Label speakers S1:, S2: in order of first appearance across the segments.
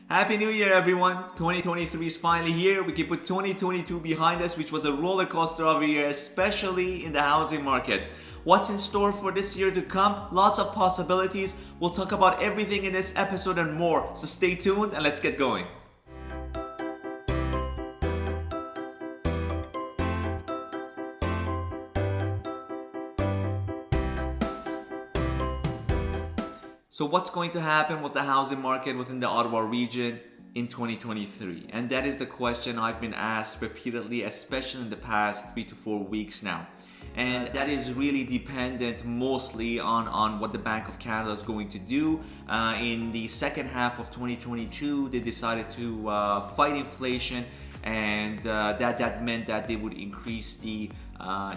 S1: Happy New Year, everyone! 2023 is finally here. We can put 2022 behind us, which was a roller coaster of a year, especially in the housing market. What's in store for this year to come? Lots of possibilities. We'll talk about everything in this episode and more. So stay tuned and let's get going. So what's going to happen with the housing market within the Ottawa region in 2023? And that is the question I've been asked repeatedly, especially in the past 3 to 4 weeks now. And that is really dependent mostly on what the Bank of Canada is going to do. In the second half of 2022, they decided to fight inflation, and that meant that they would increase the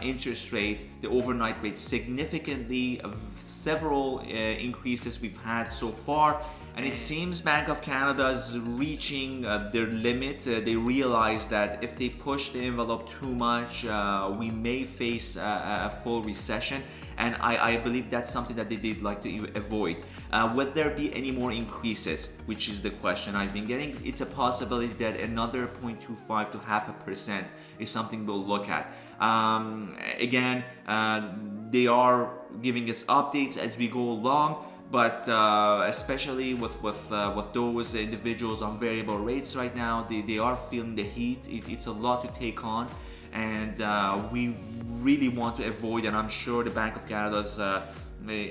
S1: interest rate, the overnight rate significantly. Several increases we've had so far, and it seems Bank of Canada is reaching their limit. They realize that if they push the envelope too much, we may face a full recession. And I believe that's something that they'd like to avoid. Would there be any more increases, which is the question I've been getting? It's a possibility that another 0.25 to 0.5% is something we'll look at. Again, they are giving us updates as we go along, but especially with those individuals on variable rates right now, they are feeling the heat. It's a lot to take on, and we really want to avoid, and I'm sure the Bank of Canada is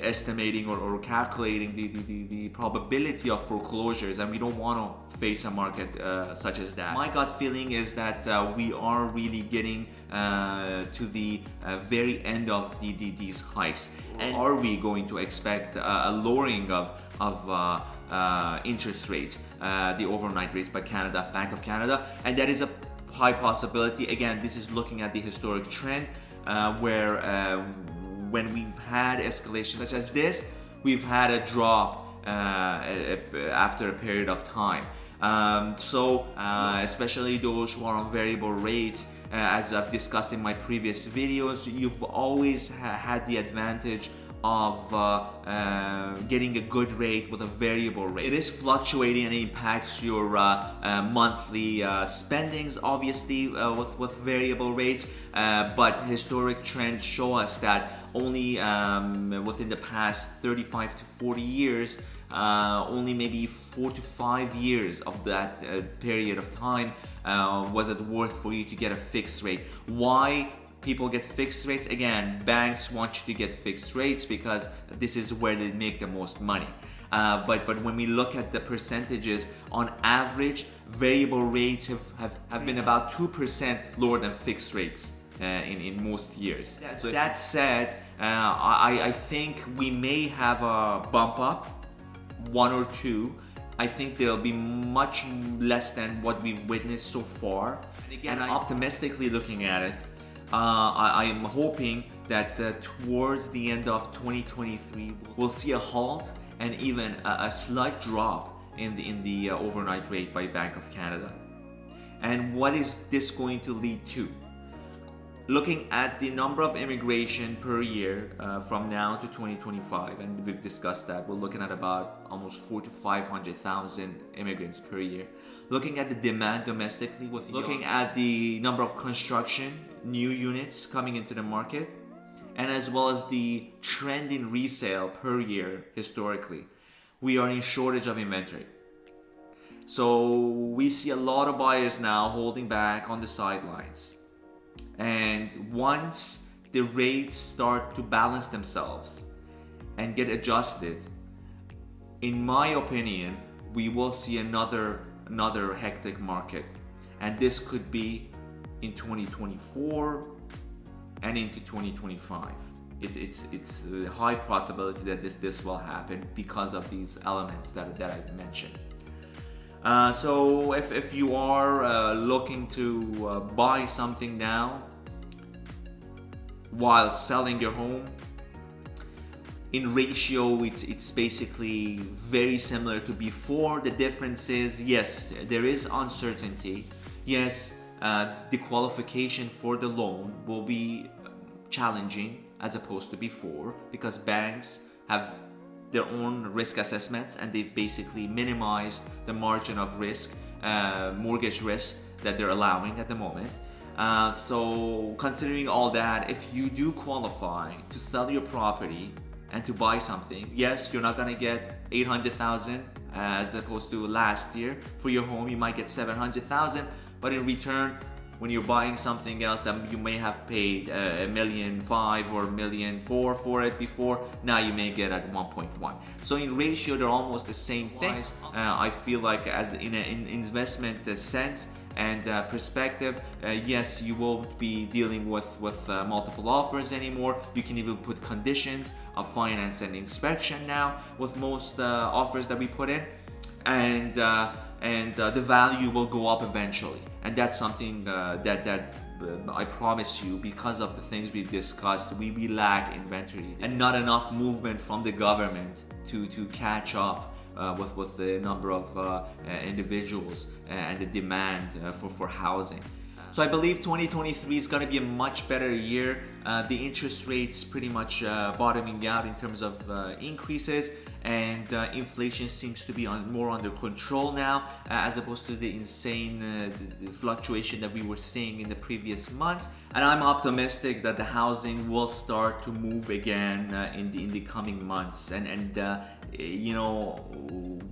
S1: estimating or calculating the probability of foreclosures, and we don't want to face a market such as that. My gut feeling is that we are really getting to the very end of these hikes. And are we going to expect a lowering of interest rates, the overnight rates by Bank of Canada? And that is a high possibility. Again, this is looking at the historic trend where when we've had escalation such as this, we've had a drop after a period of time. Especially those who are on variable rates, as I've discussed in my previous videos, you've always had the advantage of getting a good rate with a variable rate. It is fluctuating and it impacts your monthly spendings, obviously, with variable rates, but historic trends show us that only within the past 35 to 40 years, only maybe 4 to 5 years of that period of time was it worth for you to get a fixed rate. Why people get fixed rates? Again, banks want you to get fixed rates because this is where they make the most money. But when we look at the percentages, on average, variable rates have been about 2% lower than fixed rates in most years. So that said, I think we may have a bump up, 1 or 2. I think they'll be much less than what we've witnessed so far. And again, I'm optimistically looking at it. I am hoping that towards the end of 2023, we'll see a halt and even a slight drop in the overnight rate by Bank of Canada. And what is this going to lead to? Looking at the number of immigration per year from now to 2025, and we've discussed that, we're looking at about almost 400,000 to 500,000 immigrants per year. Looking at the demand domestically, looking at the number of construction, new units coming into the market, and as well as the trend in resale per year historically, we are in shortage of inventory. So we see a lot of buyers now holding back on the sidelines. And once the rates start to balance themselves and get adjusted, in my opinion, we will see another hectic market. And this could be in 2024 and into 2025. It's a high possibility that this will happen because of these elements that I've mentioned. So if you are looking to buy something now while selling your home, in ratio it's basically very similar to before. The difference is, yes, there is uncertainty. Yes, the qualification for the loan will be challenging as opposed to before, because banks have their own risk assessments, and they've basically minimized the margin of risk, mortgage risk that they're allowing at the moment. So considering all that, if you do qualify to sell your property and to buy something, yes, you're not gonna get 800,000 as opposed to last year. For your home, you might get 700,000, but in return, when you're buying something else that you may have paid $1.5 million or $1.4 million for it before, now you may get at 1.1. So in ratio, they're almost the same thing. I feel like as in an investment sense and perspective, yes, you won't be dealing with multiple offers anymore. You can even put conditions of finance and inspection now with most offers that we put in, and the value will go up eventually. And that's something that I promise you, because of the things we've discussed, we lack inventory and not enough movement from the government to catch up with the number of individuals and the demand for housing. So I believe 2023 is going to be a much better year. The interest rates pretty much bottoming out in terms of increases, and inflation seems to be more under control now, as opposed to the insane the fluctuation that we were seeing in the previous months. And I'm optimistic that the housing will start to move again in the coming months. And you know,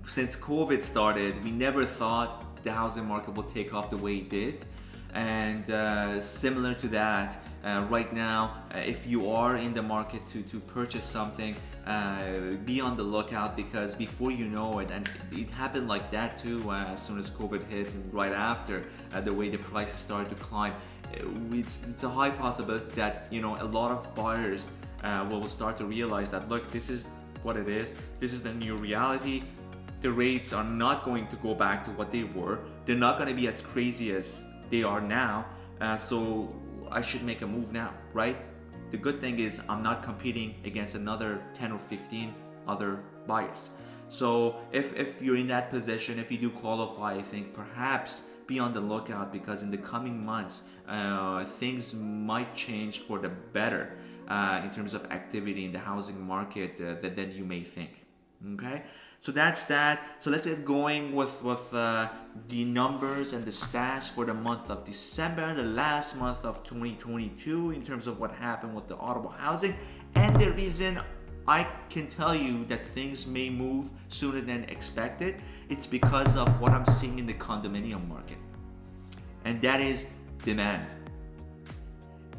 S1: since COVID started, we never thought the housing market would take off the way it did. And similar to that, right now, if you are in the market to purchase something, be on the lookout, because before you know it, and it happened like that too, as soon as COVID hit and right after, the way the prices started to climb, it's a high possibility that, you know, a lot of buyers will start to realize that, look, this is what it is. This is the new reality. The rates are not going to go back to what they were. They're not going to be as crazy as they are now, so I should make a move now, right? The good thing is I'm not competing against another 10 or 15 other buyers. So if you're in that position, if you do qualify, I think perhaps be on the lookout, because in the coming months, things might change for the better in terms of activity in the housing market than you may think. Okay, so that's that. So let's get going with the numbers and the stats for the month of December, the last month of 2022, in terms of what happened with the Ottawa housing. And the reason I can tell you that things may move sooner than expected, it's because of what I'm seeing in the condominium market, and that is demand.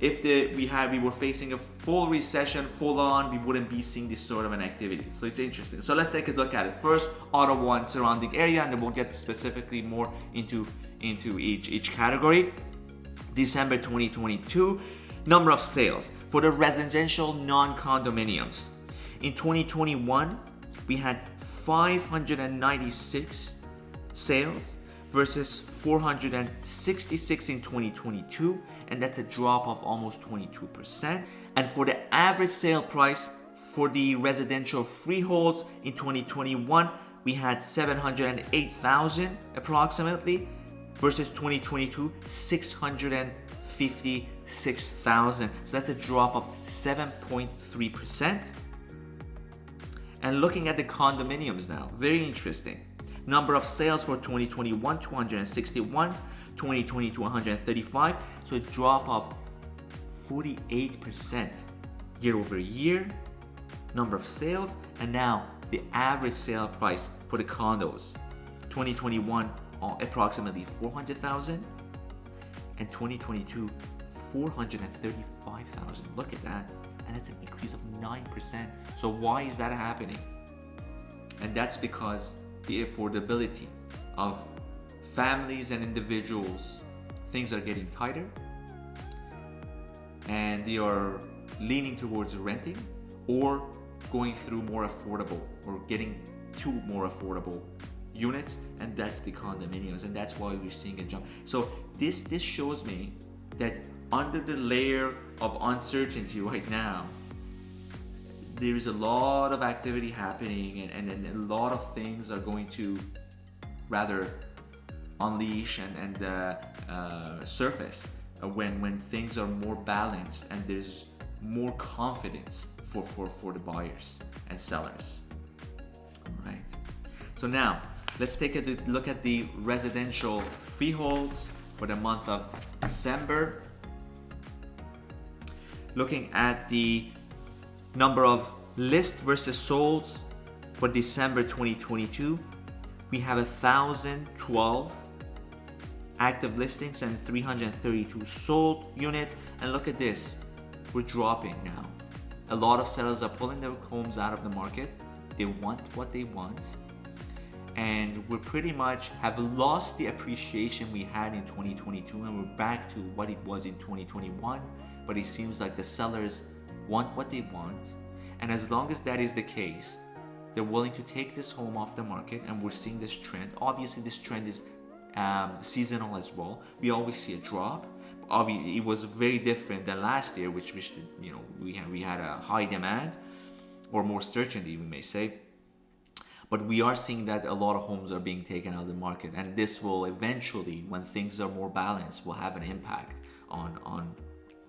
S1: If we were facing a full recession, full on, we wouldn't be seeing this sort of an activity. So it's interesting. So let's take a look at it. First, Ottawa and surrounding area, and then we'll get specifically more into each category. December 2022, number of sales for the residential non-condominiums. In 2021, we had 596 sales versus 466 in 2022, and that's a drop of almost 22%. And for the average sale price for the residential freeholds in 2021, we had 708,000 approximately, versus 2022, 656,000. So that's a drop of 7.3%. And looking at the condominiums now, very interesting. Number of sales for 2021, 261, 2022, 135. So a drop of 48% year over year, number of sales. And now the average sale price for the condos, 2021, approximately 400,000, and 2022, 435,000. Look at that. And that's an increase of 9%. So why is that happening? And that's because the affordability of families and individuals, things are getting tighter, and they are leaning towards renting or going through more affordable, or getting to more affordable units, and that's the condominiums, and that's why we're seeing a jump. So this shows me that under the layer of uncertainty right now, there is a lot of activity happening, and a lot of things are going to rather unleash and surface when things are more balanced and there's more confidence for the buyers and sellers. So now, let's take a look at the residential freeholds for the month of December. Looking at the number of list versus solds for December 2022, we have 1,012 active listings and 332 sold units. And look at this, we're dropping now. A lot of sellers are pulling their homes out of the market. They want what they want. And we pretty much have lost the appreciation we had in 2022, and we're back to what it was in 2021. But it seems like the sellers want what they want. And as long as that is the case, they're willing to take this home off the market, and we're seeing this trend. Obviously, this trend is seasonal as well. We always see a drop. Obviously, it was very different than last year, which we had a high demand, or more certainty, we may say. But we are seeing that a lot of homes are being taken out of the market, and this will eventually, when things are more balanced, will have an impact on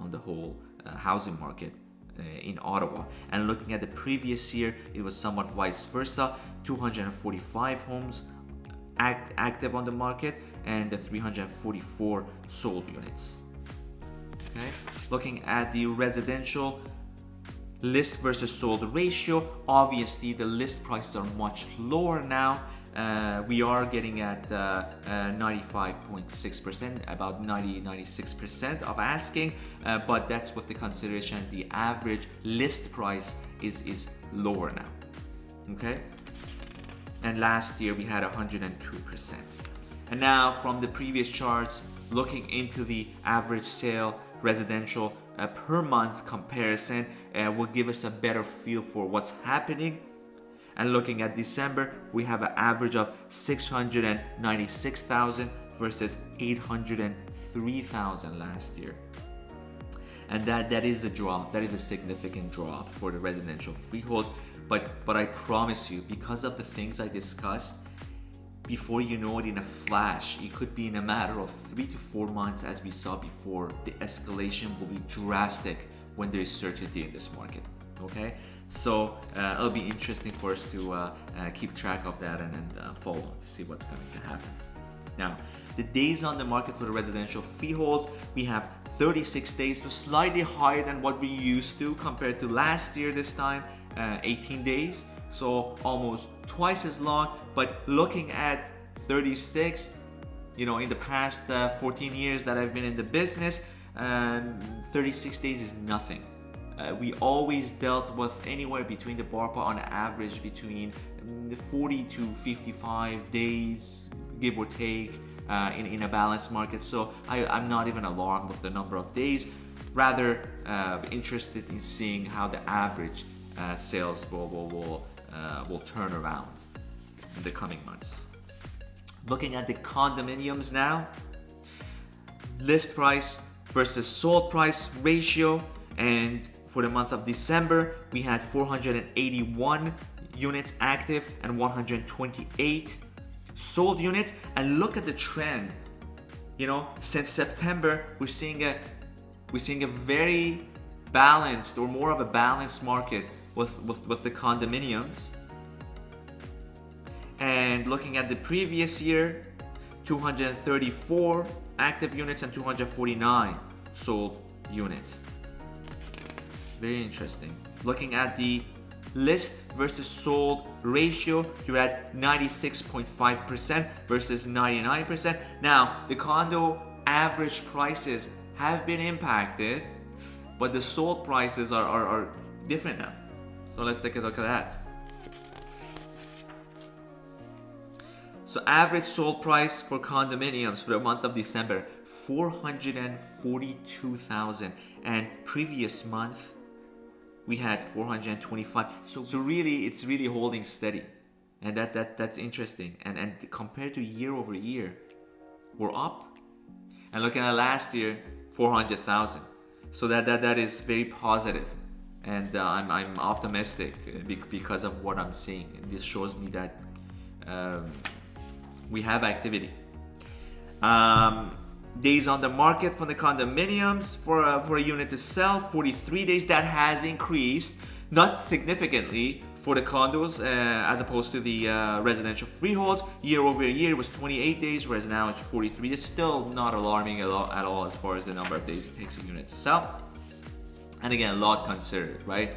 S1: the whole housing market in Ottawa. And looking at the previous year, it was somewhat vice versa. 245 homes active on the market, and the 344 sold units. Okay, looking at the residential list versus sold ratio, obviously the list prices are much lower now. We are getting at 95.6%, about 96% of asking, but that's with the consideration the average list price is lower now. Okay, and last year we had 102%. And now from the previous charts, looking into the average sale residential per month comparison will give us a better feel for what's happening. And looking at December, we have an average of 696,000 versus 803,000 last year. And that is a drop. That is a significant drop for the residential freeholds. But I promise you, because of the things I discussed, before you know it, in a flash, it could be in a matter of 3 to 4 months, as we saw before. The escalation will be drastic when there is certainty in this market. Okay, so it'll be interesting for us to keep track of that and follow to see what's going to happen. Now, the days on the market for the residential freeholds, we have 36 days, so slightly higher than what we used to compared to last year this time, 18 days. So almost twice as long. But looking at 36, in the past 14 years that I've been in the business, 36 days is nothing. We always dealt with anywhere between the BARPA on average between 40 to 55 days, give or take, in a balanced market. So I'm not even alarmed with the number of days, rather interested in seeing how the average sales will turn around in the coming months. Looking at the condominiums now, list price versus sold price ratio, and for the month of December, we had 481 units active and 128 sold units. And look at the trend. Since September, we're seeing a very balanced, or more of a balanced market with the condominiums. And looking at the previous year, 234 active units and 249 sold units. Very interesting. Looking at the list versus sold ratio, you're at 96.5% versus 99%. Now, the condo average prices have been impacted, but the sold prices are different now. So let's take a look at that. So average sold price for condominiums for the month of December, 442,000, and previous month we had 425. So really, it's really holding steady, and that's interesting. And compared to year over year, we're up. And looking at last year, 400,000. So that is very positive, and I'm optimistic because of what I'm seeing. And this shows me that we have activity. Days on the market for the condominiums for a unit to sell, 43 days. That has increased, not significantly, for the condos as opposed to the residential freeholds. Year over year it was 28 days, whereas now it's 43. It's still not alarming at all as far as the number of days it takes a unit to sell. And again, a lot considered, right?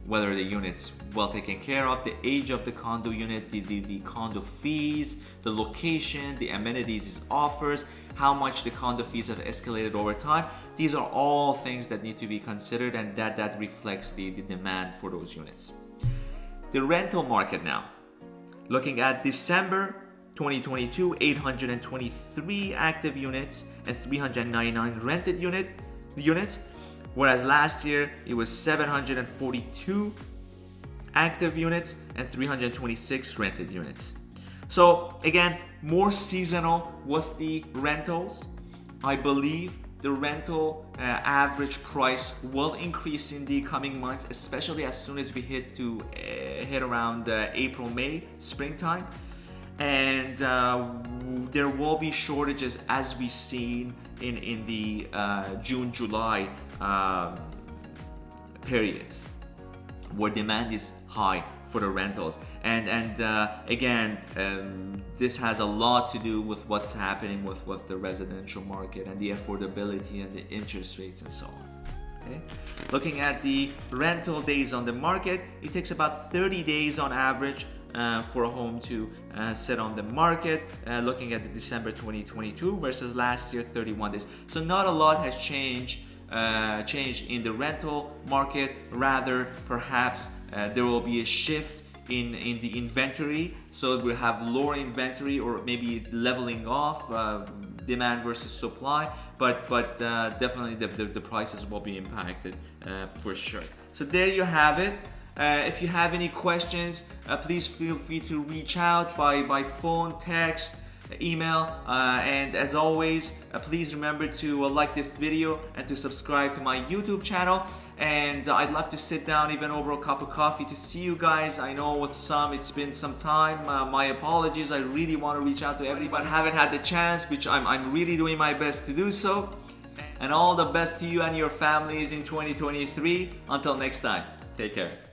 S1: Whether the unit's well taken care of, the age of the condo unit, the condo fees, the location, the amenities it offers, how much the condo fees have escalated over time. These are all things that need to be considered, and that reflects the demand for those units. The rental market now. Looking at December 2022, 823 active units and 399 rented units. Whereas last year it was 742 active units and 326 rented units. So again, more seasonal with the rentals. I believe the rental average price will increase in the coming months, especially as soon as we hit around April, May, springtime. And there will be shortages as we've seen in the June, July periods where demand is high for the rentals. And again, this has a lot to do with what's happening with the residential market and the affordability and the interest rates and so on. Okay. Looking at the rental days on the market, it takes about 30 days on average for a home to sit on the market, looking at the December 2022 versus last year 31 days. So not a lot has changed in the rental market. Rather, perhaps there will be a shift in the inventory, so we'll have lower inventory or maybe leveling off demand versus supply, but definitely the prices will be impacted for sure. So there you have it. If you have any questions, please feel free to reach out by phone, text, email, and as always, please remember to like this video and to subscribe to my YouTube channel. And I'd love to sit down even over a cup of coffee to see you guys. I know with some it's been some time. My apologies. I really want to reach out to everybody. I haven't had the chance, which I'm really doing my best to do so. And all the best to you and your families in 2023. Until next time, take care.